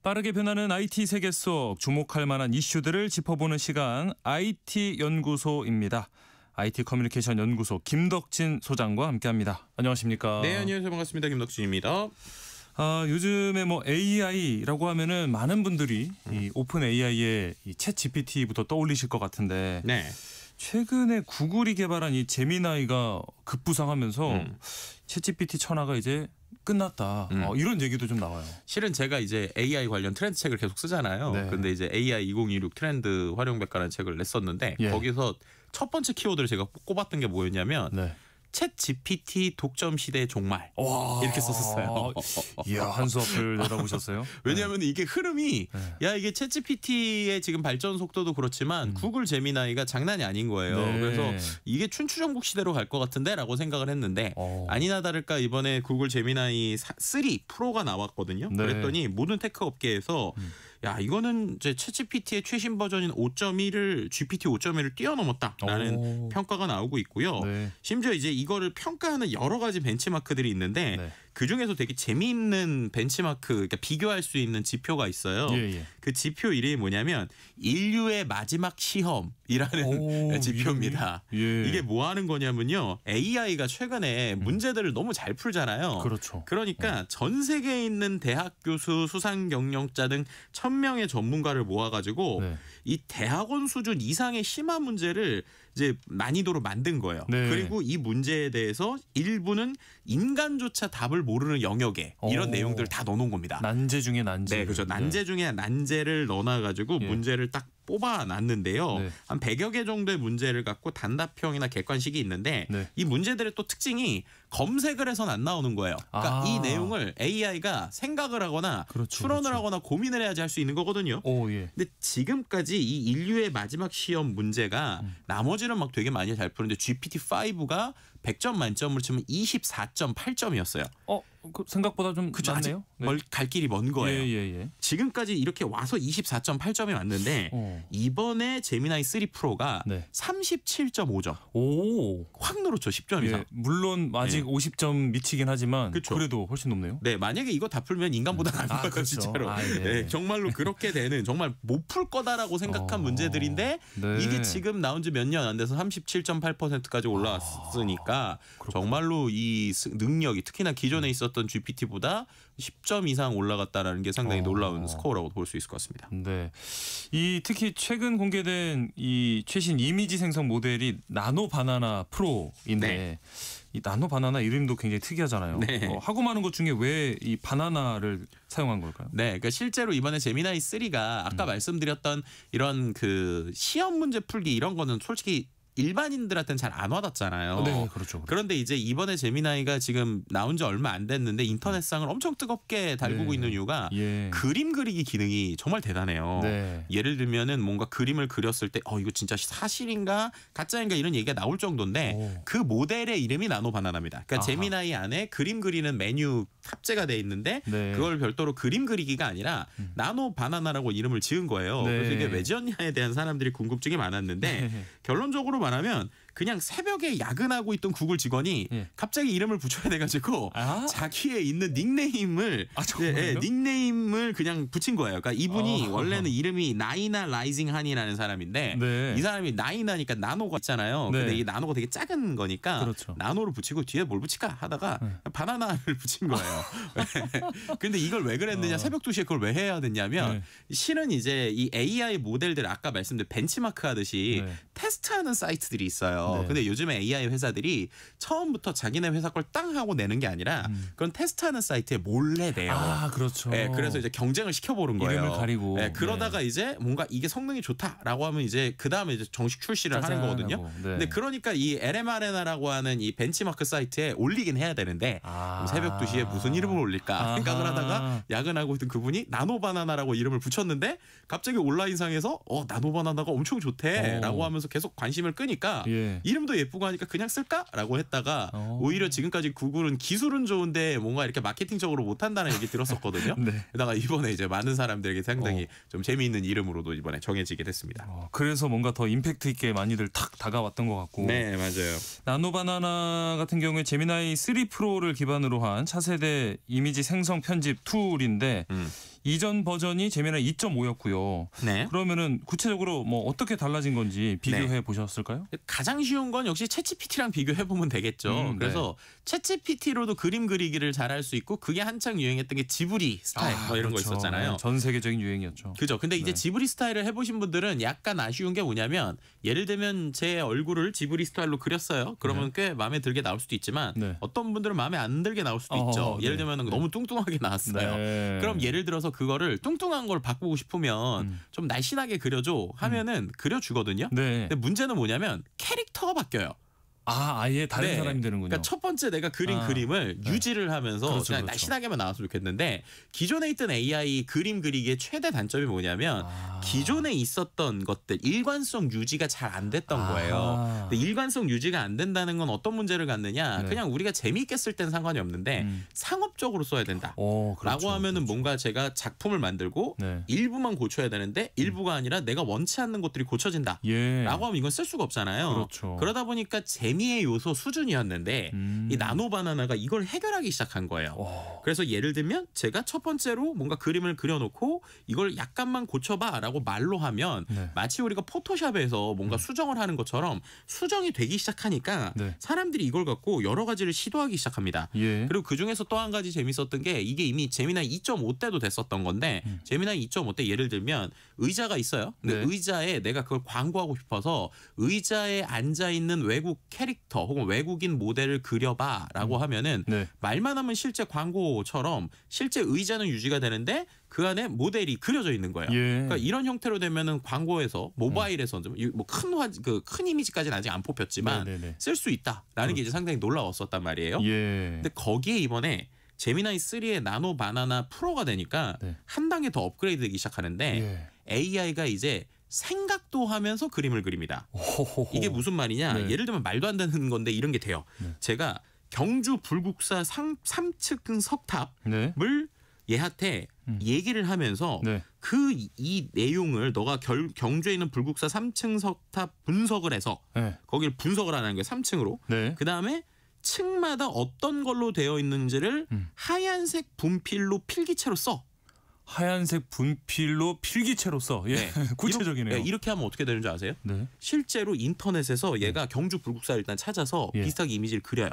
빠르게 변하는 IT 세계 속 주목할 만한 이슈들을 짚어보는 시간 IT 연구소입니다. IT 커뮤니케이션 연구소 김덕진 소장과 함께합니다. 안녕하십니까? 네, 안녕하세요. 반갑습니다. 김덕진입니다. 요즘에 AI라고 하면은 많은 분들이 이 오픈 AI의 챗 GPT부터 떠올리실 것 같은데 네. 최근에 구글이 개발한 이 제미나이가 급부상하면서 챗 GPT 천하가 이제 끝났다. 이런 얘기도 좀 나와요. 실은 제가 이제 AI 관련 트렌드 책을 계속 쓰잖아요. 네. 근데 이제 AI 2026 트렌드 활용백과라는 책을 냈었는데 거기서 첫 번째 키워드를 제가 꼽았던 게 뭐였냐면 챗 GPT 독점 시대의 종말. 이렇게 썼었어요. 이야, 한 수업을 내다보셨어요? 왜냐하면 이게 흐름이 이게 챗 GPT의 지금 발전 속도도 그렇지만 구글 제미나이가 장난이 아닌 거예요. 그래서 이게 춘추전국 시대로 갈 것 같은데라고 생각을 했는데 아니나 다를까 이번에 구글 제미나이 3 프로가 나왔거든요. 그랬더니 모든 테크 업계에서 이거는 이제 챗 GPT의 최신 버전인 5.1을 GPT 5.1을 뛰어넘었다라는 평가가 나오고 있고요. 심지어 이제 이거를 평가하는 여러 가지 벤치마크들이 있는데 그 중에서 되게 재미있는 벤치마크, 그러니까 비교할 수 있는 지표가 있어요. 그 지표 이름이 뭐냐면 인류의 마지막 시험이라는 지표입니다. 이게 뭐 하는 거냐면요. AI가 최근에 문제들을 너무 잘 풀잖아요. 그러니까 전 세계에 있는 대학 교수, 수상 경영자 등 1000명의 전문가를 모아가지고 이 대학원 수준 이상의 심한 문제를 이제 난이도로 만든 거예요. 그리고 이 문제에 대해서 일부는 인간조차 답을 모르는 영역에 이런 내용들을 다 넣어놓은 겁니다. 난제 중에 난제. 네, 그렇죠. 난제 중에 난제를 넣어놔가지고 문제를 딱 뽑아놨는데요. 한 100여 개 정도의 문제를 갖고 단답형이나 객관식이 있는데 이 문제들의 또 특징이 검색을 해서는 안 나오는 거예요. 그러니까 이 내용을 AI가 생각을 하거나 추론을 하거나 고민을 해야지 할 수 있는 거거든요. 근데 지금까지 이 인류의 마지막 시험 문제가 나머지는 막 되게 많이 잘 푸는데 GPT-5가 100점 만점으로 치면 24.8점이었어요. 생각보다 좀 낮네요. 갈 길이 먼 거예요. 지금까지 이렇게 와서 24.8점이 왔는데 이번에 제미나이 3 프로가 37.5점. 확 늘었죠. 10점 이상. 물론 아직 50점 미치긴 하지만 그래도 훨씬 높네요. 네, 만약에 이거 다 풀면 인간보다 나은 거예요. 진짜로. 정말로 그렇게 되는 정말 못 풀 거다라고 생각한 문제들인데 이게 지금 나온 지 몇 년 안 돼서 37.8%까지 올라왔으니까 정말로 이 능력이 특히나 기존에 있었던 GPT보다 10점 이상 올라갔다라는 게 상당히 놀라운 스코어라고 볼 수 있을 것 같습니다. 이 특히 최근 공개된 이 최신 이미지 생성 모델이 나노 바나나 프로인데 이 나노 바나나 이름도 굉장히 특이하잖아요. 하고 많은 것 중에 왜 이 바나나를 사용한 걸까요? 그러니까 실제로 이번에 제미나이 3가 아까 말씀드렸던 이런 그 시험 문제 풀기 이런 거는 솔직히 일반인들한테는 잘 안 와닿잖아요. 그런데 이제 이번에 제미나이가 지금 나온 지 얼마 안 됐는데 인터넷상을 엄청 뜨겁게 달구고 있는 이유가 그림 그리기 기능이 정말 대단해요. 예를 들면은 뭔가 그림을 그렸을 때 이거 진짜 사실인가 가짜인가 이런 얘기가 나올 정도인데 그 모델의 이름이 나노 바나나입니다. 그러니까 제미나이 안에 그림 그리는 메뉴 탑재가 돼 있는데 그걸 별도로 그림 그리기가 아니라 나노 바나나라고 이름을 지은 거예요. 그래서 이게 왜 지었냐에 대한 사람들이 궁금증이 많았는데 결론적으로 말하면 그냥 새벽에 야근하고 있던 구글 직원이 갑자기 이름을 붙여야 돼가지고 자기의 있는 닉네임을 닉네임을 그냥 붙인 거예요. 그러니까 이분이 원래는 이름이 나이나 라이징 한이라는 사람인데 이 사람이 나이나니까 나노가 있잖아요. 근데 이 나노가 되게 작은 거니까 나노를 붙이고 뒤에 뭘 붙일까 하다가 바나나를 붙인 거예요. 근데 이걸 왜 그랬느냐, 새벽 2시에 그걸 왜 해야 됐냐면 실은 이제 이 AI 모델들 아까 말씀드린 벤치마크 하듯이 테스트하는 사이트들이 있어요. 근데 요즘에 AI 회사들이 처음부터 자기네 회사 걸 땅 하고 내는 게 아니라 그건 테스트하는 사이트에 몰래 내요. 그래서 이제 경쟁을 시켜보는 거예요. 이름을 가리고. 그러다가 이제 뭔가 이게 성능이 좋다라고 하면 이제 그 다음에 이제 정식 출시를 하는 거거든요. 근데 그러니까 이 LMRN라고 하는 이 벤치마크 사이트에 올리긴 해야 되는데 새벽 2시에 무슨 이름을 올릴까 생각을 하다가 야근하고 있던 그분이 나노바나나라고 이름을 붙였는데 갑자기 온라인상에서 나노바나나가 엄청 좋대라고 하면서 계속 관심을 끄니까 이름도 예쁘고 하니까 그냥 쓸까라고 했다가 오히려 지금까지 구글은 기술은 좋은데 뭔가 이렇게 마케팅적으로 못한다는 얘기 들었었거든요. 게다가 이번에 이제 많은 사람들에게 상당히 좀 재미있는 이름으로도 이번에 정해지게 됐습니다. 그래서 뭔가 더 임팩트 있게 많이들 탁 다가왔던 것 같고. 네, 맞아요. 나노바나나 같은 경우에 제미나이 3 프로를 기반으로 한 차세대 이미지 생성 편집 툴인데 이전 버전이 제미나이 2.5였고요. 네. 그러면은 구체적으로 뭐 어떻게 달라진 건지 비교해 네. 보셨을까요? 가장 쉬운 건 역시 챗GPT랑 비교해 보면 되겠죠. 그래서 챗GPT로도 그림 그리기를 잘할 수 있고 그게 한창 유행했던 게 지브리 스타일 뭐 이런 그렇죠. 거 있었잖아요. 전 세계적인 유행이었죠. 그죠. 근데 이제 지브리 스타일을 해보신 분들은 약간 아쉬운 게 뭐냐면 예를 들면 제 얼굴을 지브리 스타일로 그렸어요. 그러면 꽤 마음에 들게 나올 수도 있지만 어떤 분들은 마음에 안 들게 나올 수도 있죠. 예를 들면 너무 뚱뚱하게 나왔어요. 그럼 예를 들어서 그거를 뚱뚱한 걸 바꾸고 싶으면 좀 날씬하게 그려줘 하면은 그려주거든요. 근데 문제는 뭐냐면 캐릭터가 바뀌어요. 아예 다른 사람이 되는군요. 그러니까 첫 번째 내가 그린 그림을 유지를 하면서 그렇죠, 그냥 날씬하게만 나왔으면 좋겠는데 기존에 있던 AI 그림 그리기의 최대 단점이 뭐냐면 기존에 있었던 것들 일관성 유지가 잘 안 됐던 거예요. 근데 일관성 유지가 안 된다는 건 어떤 문제를 갖느냐. 그냥 우리가 재미있게 쓸 땐 상관이 없는데 상업적으로 써야 된다. 라고 하면은 뭔가 제가 작품을 만들고 일부만 고쳐야 되는데 일부가 아니라 내가 원치 않는 것들이 고쳐진다. 라고 하면 이건 쓸 수가 없잖아요. 그러다 보니까 재미의 요소 수준이었는데 이 나노 바나나가 이걸 해결하기 시작한 거예요. 그래서 예를 들면 제가 첫 번째로 뭔가 그림을 그려놓고 이걸 약간만 고쳐봐 라고 말로 하면 마치 우리가 포토샵에서 뭔가 수정을 하는 것처럼 수정이 되기 시작하니까 사람들이 이걸 갖고 여러 가지를 시도하기 시작합니다. 그리고 그중에서 또 한 가지 재밌었던 게 이게 이미 제미나이 2.5 때도 됐었던 건데 제미나이 2.5 때 예를 들면 의자가 있어요. 근데 의자에 내가 그걸 광고하고 싶어서 의자에 앉아있는 외국 캐릭터 혹은 외국인 모델을 그려봐 라고 하면은 말만 하면 실제 광고처럼 실제 의자는 유지가 되는데 그 안에 모델이 그려져 있는 거예요. 그러니까 이런 형태로 되면은 광고에서 모바일에서 큰 이미지까지는 아직 안 뽑혔지만 쓸 수 있다라는 게 이제 상당히 놀라웠었단 말이에요. 근데 거기에 이번에 제미나이 3의 나노 바나나 프로가 되니까 한 단계 더 업그레이드 되기 시작하는데 AI가 이제 생각도 하면서 그림을 그립니다. 이게 무슨 말이냐. 예를 들면 말도 안 되는 건데 이런 게 돼요. 제가 경주 불국사 3층 석탑을 얘한테 얘기를 하면서 이 내용을 너가 경주에 있는 불국사 3층 석탑 분석을 해서 거기를 분석을 하는 거예요. 3층으로. 그다음에 층마다 어떤 걸로 되어 있는지를 하얀색 분필로 필기체로 써. 하얀색 분필로 필기체로 써. 구체적이네요. 이렇게 하면 어떻게 되는 줄 아세요? 실제로 인터넷에서 얘가 경주 불국사를 일단 찾아서 비슷하게 이미지를 그려요.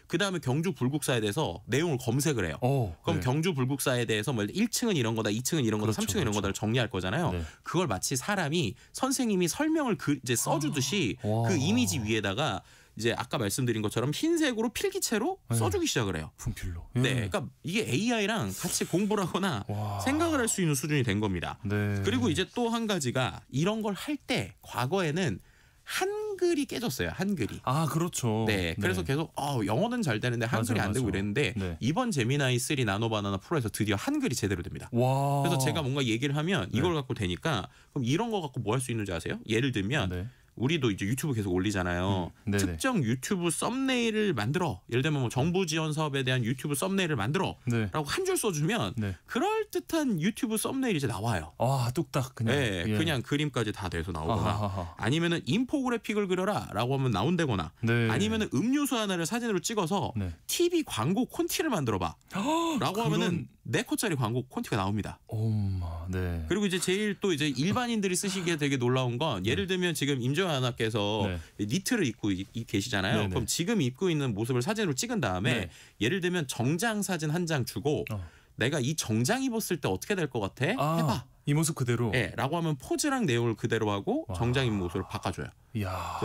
그다음에 경주 불국사에 대해서 내용을 검색을 해요. 그럼 경주 불국사에 대해서 뭐 1층은 이런 거다, 2층은 이런 거다, 3층은 이런 거다를 정리할 거잖아요. 그걸 마치 사람이 선생님이 설명을 이제 써주듯이 그 이미지 위에다가 이제 아까 말씀드린 것처럼 흰색으로 필기체로 써주기 시작을 해요. 분필로. 그러니까 이게 AI랑 같이 공부를 하거나 생각을 할 수 있는 수준이 된 겁니다. 그리고 이제 또 한 가지가 이런 걸 할 때 과거에는 한글이 깨졌어요. 한글이. 그렇죠. 그래서 계속 영어는 잘 되는데 한글이 안 되고 이랬는데 이번 제미나이 3 나노 바나나 프로에서 드디어 한글이 제대로 됩니다. 그래서 제가 뭔가 얘기를 하면 이걸 갖고 되니까 그럼 이런 거 갖고 뭐 할 수 있는지 아세요? 예를 들면 우리도 이제 유튜브 계속 올리잖아요. 특정 유튜브 썸네일을 만들어. 예를 들면 뭐 정부 지원 사업에 대한 유튜브 썸네일을 만들어. 라고 한 줄 써주면 그럴듯한 유튜브 썸네일이 이제 나와요. 뚝딱 그냥. 그냥 그림까지 다 돼서 나오거나 아니면은 인포그래픽을 그려라 라고 하면 나온다거나 아니면은 음료수 하나를 사진으로 찍어서 TV 광고 콘티를 만들어봐 라고 하면은 4코짜리 광고 콘티가 나옵니다. 그리고 이제 제일 또 이제 일반인들이 쓰시기에 되게 놀라운 건 예를 들면 지금 임정환 아나께서 니트를 입고 계시잖아요. 그럼 지금 입고 있는 모습을 사진으로 찍은 다음에 예를 들면 정장 사진 한 장 주고 내가 이 정장 입었을 때 어떻게 될 것 같아? 해봐. 이 모습 그대로. 라고 하면 포즈랑 내용을 그대로 하고 정장 입은 모습을 바꿔줘요.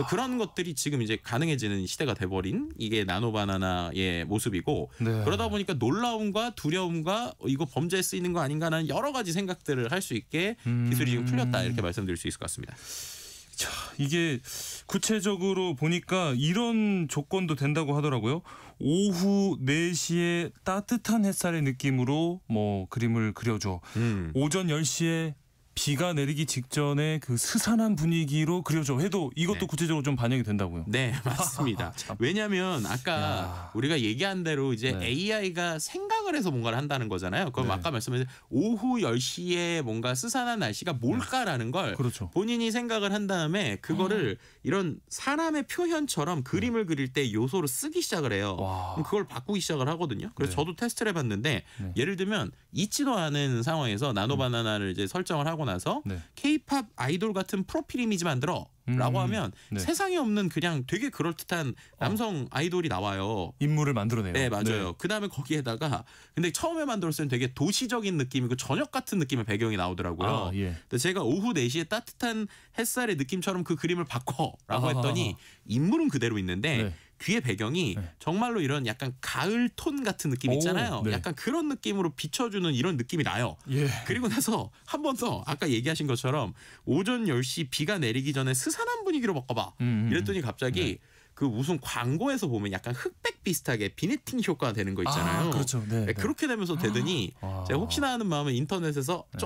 그런 것들이 지금 이제 가능해지는 시대가 돼버린 이게 나노 바나나의 모습이고 그러다 보니까 놀라움과 두려움과 이거 범죄에 쓰이는 거 아닌가라는 여러 가지 생각들을 할 수 있게 기술이 지금 풀렸다 이렇게 말씀드릴 수 있을 것 같습니다. 자, 이게 구체적으로 보니까 이런 조건도 된다고 하더라고요. 오후 4시에 따뜻한 햇살의 느낌으로 뭐 그림을 그려줘. 오전 10시에 비가 내리기 직전에 그 스산한 분위기로 그려져 해도 이것도 네. 구체적으로 좀 반영이 된다고요? 네, 맞습니다. 왜냐하면 아까 우리가 얘기한 대로 이제 네. AI가 생각을 해서 뭔가를 한다는 거잖아요. 그럼 네. 아까 말씀하신 오후 10시에 뭔가 스산한 날씨가 뭘까라는 걸 그렇죠. 본인이 생각을 한 다음에 그거를 이런 사람의 표현처럼 그림을 그릴 때 요소로 쓰기 시작을 해요. 그럼 그걸 바꾸기 시작을 하거든요. 그래서 네. 저도 테스트를 해봤는데 네. 예를 들면 있지도 않은 상황에서 나노바나나를 이제 설정을 하고 나서 네. K-팝 아이돌 같은 프로필 이미지 만들어 라고 하면 네. 세상에 없는 그냥 되게 그럴듯한 남성 아이돌이 나와요. 인물을 만들어내요. 네, 맞아요. 네. 그다음에 거기에다가 근데 처음에 만들었을 때 되게 도시적인 느낌이고 저녁 같은 느낌의 배경이 나오더라고요. 예. 근데 제가 오후 4시에 따뜻한 햇살의 느낌처럼 그 그림을 바꿔라고 했더니 인물은 그대로 있는데 네. 뒤에 배경이 네. 정말로 이런 약간 가을 톤 같은 느낌 있잖아요. 네. 약간 그런 느낌으로 비춰주는 이런 느낌이 나요. 예. 그리고 나서 한 번 더 아까 얘기하신 것처럼 오전 10시 비가 내리기 전에 스산한 분위기로 바꿔봐. 이랬더니 갑자기 네. 그 무슨 광고에서 보면 약간 흑백 비슷하게 비네팅 효과가 되는 거 있잖아요. 그렇죠. 네, 네. 그렇게 되면서 되더니 제가 혹시나 하는 마음에 인터넷에서 네.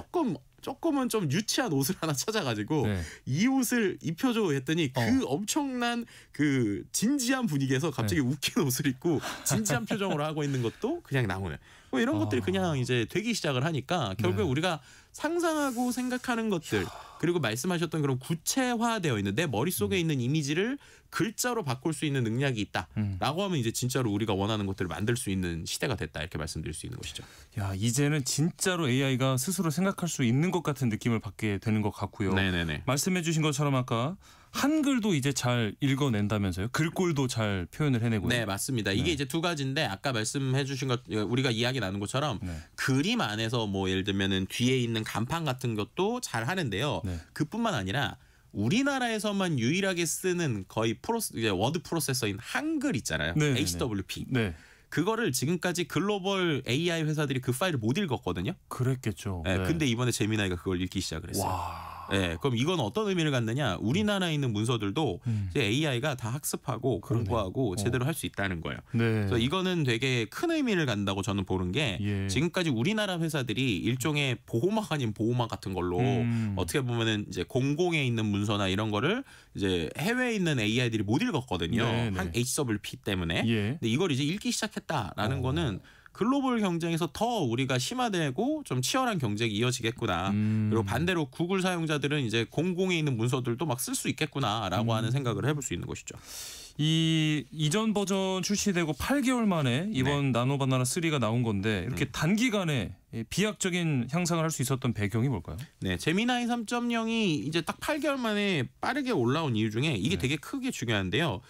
조금은 좀 유치한 옷을 하나 찾아가지고 네. 이 옷을 입혀줘 했더니 그 엄청난 그 진지한 분위기에서 갑자기 네. 웃긴 옷을 입고 진지한 표정으로 하고 있는 것도 그냥 나오는 뭐 이런 것들이 그냥 이제 되기 시작을 하니까 결국에 네. 우리가 상상하고 생각하는 것들 그리고 말씀하셨던 그런 구체화되어 있는 내 머릿속에 있는 이미지를 글자로 바꿀 수 있는 능력이 있다라고 하면 이제 진짜로 우리가 원하는 것들을 만들 수 있는 시대가 됐다 이렇게 말씀드릴 수 있는 것이죠. 야, 이제는 진짜로 AI가 스스로 생각할 수 있는 것 같은 느낌을 받게 되는 것 같고요. 네네네. 말씀해 주신 것처럼 아까 한글도 이제 잘 읽어낸다면서요? 글꼴도 잘 표현을 해내고요. 네, 맞습니다. 이게 이제 두 가지인데 아까 말씀해 주신 것 우리가 이야기 나눈 것처럼 그림 안에서 뭐 예를 들면은 뒤에 있는 간판 같은 것도 잘 하는데요. 그뿐만 아니라 우리나라에서만 유일하게 쓰는 거의 워드 프로세서인 한글 있잖아요. HWP. 네. 그거를 지금까지 글로벌 AI 회사들이 그 파일을 못 읽었거든요. 그랬겠죠. 네. 근데 이번에 제미나이가 그걸 읽기 시작을 했어요. 와. 네, 그럼 이건 어떤 의미를 갖느냐? 우리나라에 있는 문서들도 이제 AI가 다 학습하고 공부하고 제대로 할 수 있다는 거예요. 네. 그래서 이거는 되게 큰 의미를 갖는다고 저는 보는 게 지금까지 우리나라 회사들이 일종의 보호막 아닌 보호막 같은 걸로 어떻게 보면은 이제 공공에 있는 문서나 이런 거를 이제 해외에 있는 AI들이 못 읽었거든요. 한 HWP 때문에. 근데 이걸 이제 읽기 시작했다라는 거는 글로벌 경쟁에서 더 우리가 심화되고 좀 치열한 경쟁이 이어지겠구나. 그리고 반대로 구글 사용자들은 이제 공공에 있는 문서들도 막 쓸 수 있겠구나라고 하는 생각을 해볼 수 있는 것이죠. 이 이전 버전 출시되고 8개월 만에 이번 나노바나나 3가 나온 건데 이렇게 단기간에 비약적인 향상을 할 수 있었던 배경이 뭘까요? 네, 제미나이 3.0이 이제 딱 8개월 만에 빠르게 올라온 이유 중에 이게 되게 크게 중요한데요.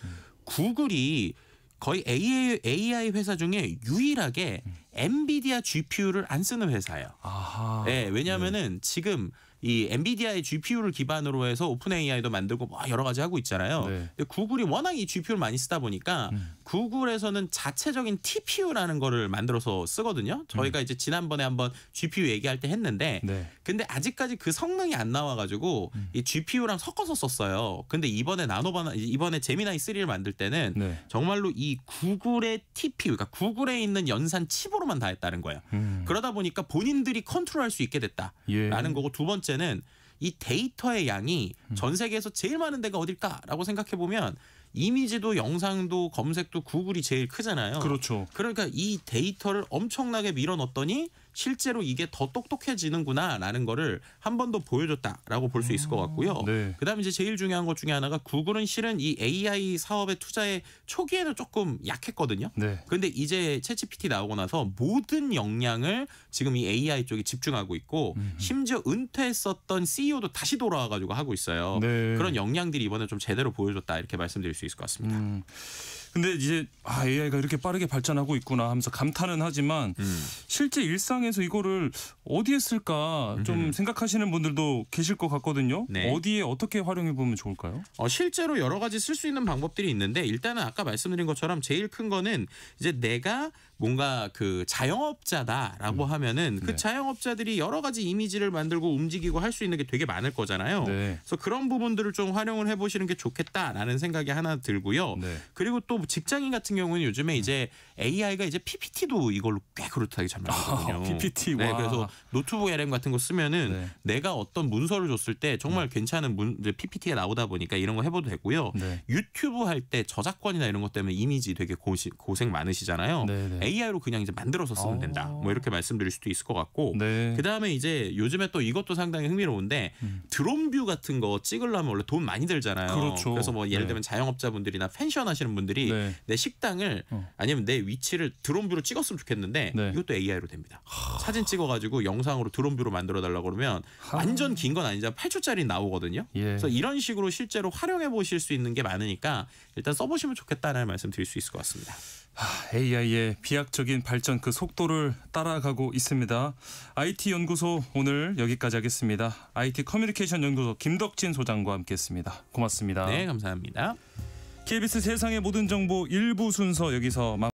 구글이 거의 AI 회사 중에 유일하게 엔비디아 GPU를 안 쓰는 회사예요. 아하. 네, 왜냐하면은 지금 이 엔비디아의 GPU를 기반으로 해서 오픈 AI도 만들고 뭐 여러 가지 하고 있잖아요. 근데 구글이 워낙 이 GPU를 많이 쓰다 보니까 구글에서는 자체적인 TPU라는 거를 만들어서 쓰거든요. 저희가 이제 지난번에 한번 GPU 얘기할 때 했는데 근데 아직까지 그 성능이 안 나와가지고 이 GPU랑 섞어서 썼어요. 근데 이번에 이번에 제미나이 3를 만들 때는 정말로 이 구글의 TPU, 그러니까 구글에 있는 연산 칩으로만 다 했다는 거예요. 그러다 보니까 본인들이 컨트롤할 수 있게 됐다라는 거고 두 번째는 이 데이터의 양이 전 세계에서 제일 많은 데가 어딜까라고 생각해 보면 이미지도 영상도 검색도 구글이 제일 크잖아요. 그렇죠. 그러니까 이 데이터를 엄청나게 밀어넣었더니 실제로 이게 더 똑똑해지는구나라는 거를 한 번 더 보여줬다라고 볼 수 있을 것 같고요. 그다음에 이제 제일 중요한 것 중에 하나가 구글은 실은 이 AI 사업에 투자에 초기에는 조금 약했거든요. 그런데 이제 챗GPT 나오고 나서 모든 역량을 지금 이 AI 쪽에 집중하고 있고 심지어 은퇴했었던 CEO도 다시 돌아와가지고 하고 있어요. 그런 역량들이 이번에 좀 제대로 보여줬다 이렇게 말씀드릴 수 있을 것 같습니다. 근데 이제 AI가 이렇게 빠르게 발전하고 있구나 하면서 감탄은 하지만 실제 일상에서 이거를 어디에 쓸까 좀 생각하시는 분들도 계실 것 같거든요. 어디에 어떻게 활용해 보면 좋을까요? 실제로 여러 가지 쓸 수 있는 방법들이 있는데 일단은 아까 말씀드린 것처럼 제일 큰 거는 이제 내가 뭔가 그 자영업자다라고 하면은 그 자영업자들이 여러 가지 이미지를 만들고 움직이고 할 수 있는 게 되게 많을 거잖아요. 그래서 그런 부분들을 좀 활용을 해보시는 게 좋겠다라는 생각이 하나 들고요. 그리고 또 직장인 같은 경우는 요즘에 이제 AI가 이제 PPT도 이걸로 꽤 그렇다게 잘 만들거든요. PPT. 네, 그래서 노트북 LM 같은 거 쓰면은 내가 어떤 문서를 줬을 때 정말 괜찮은 PPT가 나오다 보니까 이런 거 해봐도 되고요. 유튜브 할 때 저작권이나 이런 것 때문에 이미지 되게 고생 많으시잖아요. AI로 그냥 이제 만들어서 쓰면 된다. 뭐 이렇게 말씀드릴 수도 있을 것 같고. 그 다음에 이제 요즘에 또 이것도 상당히 흥미로운데 드론뷰 같은 거 찍으려면 원래 돈 많이 들잖아요. 그렇죠. 그래서 뭐 예를 들면 자영업자분들이나 펜션 하시는 분들이 내 식당을 아니면 내 위치를 드론뷰로 찍었으면 좋겠는데 이것도 AI로 됩니다. 사진 찍어가지고 영상으로 드론뷰로 만들어달라고 그러면 완전 긴 건 아니지만 8초짜리 나오거든요. 그래서 이런 식으로 실제로 활용해 보실 수 있는 게 많으니까 일단 써보시면 좋겠다는 말씀 드릴 수 있을 것 같습니다. AI의 비약적인 발전 그 속도를 따라가고 있습니다. IT 연구소 오늘 여기까지 하겠습니다. IT 커뮤니케이션 연구소 김덕진 소장과 함께했습니다. 고맙습니다. 네, 감사합니다. KBS 세상의 모든 정보 1부 순서 여기서